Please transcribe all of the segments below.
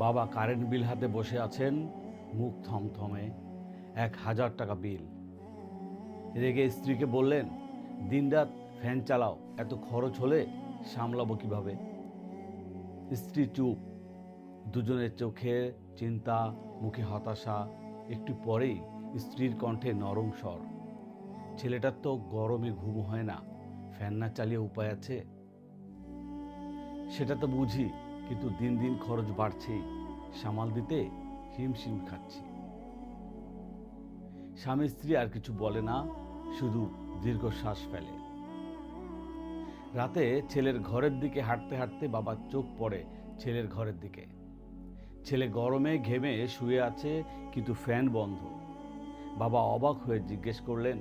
বাবা current bill হাতে বসে আছেন, মুখ থমথমে। 1,000 টাকা বিল। রেগে স্ত্রীকে বললেন, দিনরাত ফ্যান চালাও, এত খরচ হলে সামলাবো কিভাবে? স্ত্রী চুপ। দুজনের চোখে চিন্তা, মুখে হতাশা। একটু পরেই স্ত্রীর কণ্ঠে নরম স্বর, ছেলেটার তো গরমে ঘুম হয় না, ফ্যান না চালিয়ে উপায় আছে? সেটা তো বুঝি, কিন্তু দিন দিন খরচ বাড়ছেই, সামাল দিতে হিমশিম খাচ্ছি। স্বামী স্ত্রী আর কিছু বলে না, শুধু দীর্ঘশ্বাস ফেলে। রাতে ছেলের ঘরের দিকে হাঁটতে হাঁটতে বাবার চোখ পড়ে ছেলের ঘরের দিকে। ছেলে গরমে ঘেমে শুয়ে আছে, কিন্তু ফ্যান বন্ধ। বাবা অবাক হয়ে জিজ্ঞেস করলেন,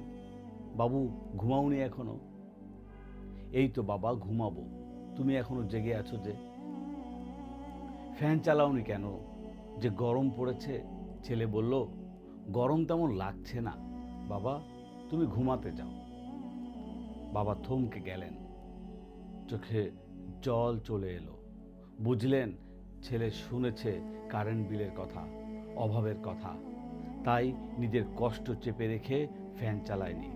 বাবু ঘুমাওনি এখনো? এই তো বাবা ঘুমাবো, তুমি এখনো জেগে আছো যে? ফ্যান চালাওনি কেন? যে গরম পড়েছে। ছেলে বলল, গরম তেমন লাগছে না বাবা, তুমি ঘুমাতে যাও। বাবা থমকে গেলেন, চোখে জল চলে এলো। বুঝলেন ছেলে শুনেছে কারেন্ট বিলের কথা, অভাবের কথা, তাই নিজের কষ্ট চেপে রেখে ফ্যান চালায়নি।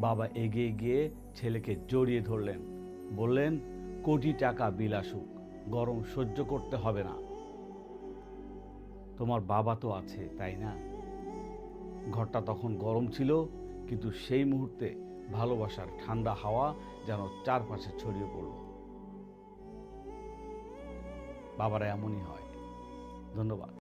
বাবা এগিয়ে গিয়ে ছেলেকে জড়িয়ে ধরলেন, বললেন, কোটি টাকা বিল আসুক, গরম সহ্য করতে হবে না। তোমার বাবা তো আছে, তাই না? ঘরটা তখন গরম ছিল, কিন্তু সেই মুহূর্তে ভালোবাসার ঠান্ডা হাওয়া যেন চারপাশে ছড়িয়ে পড়ল। বাবারা এমনই হয়। ধন্যবাদ।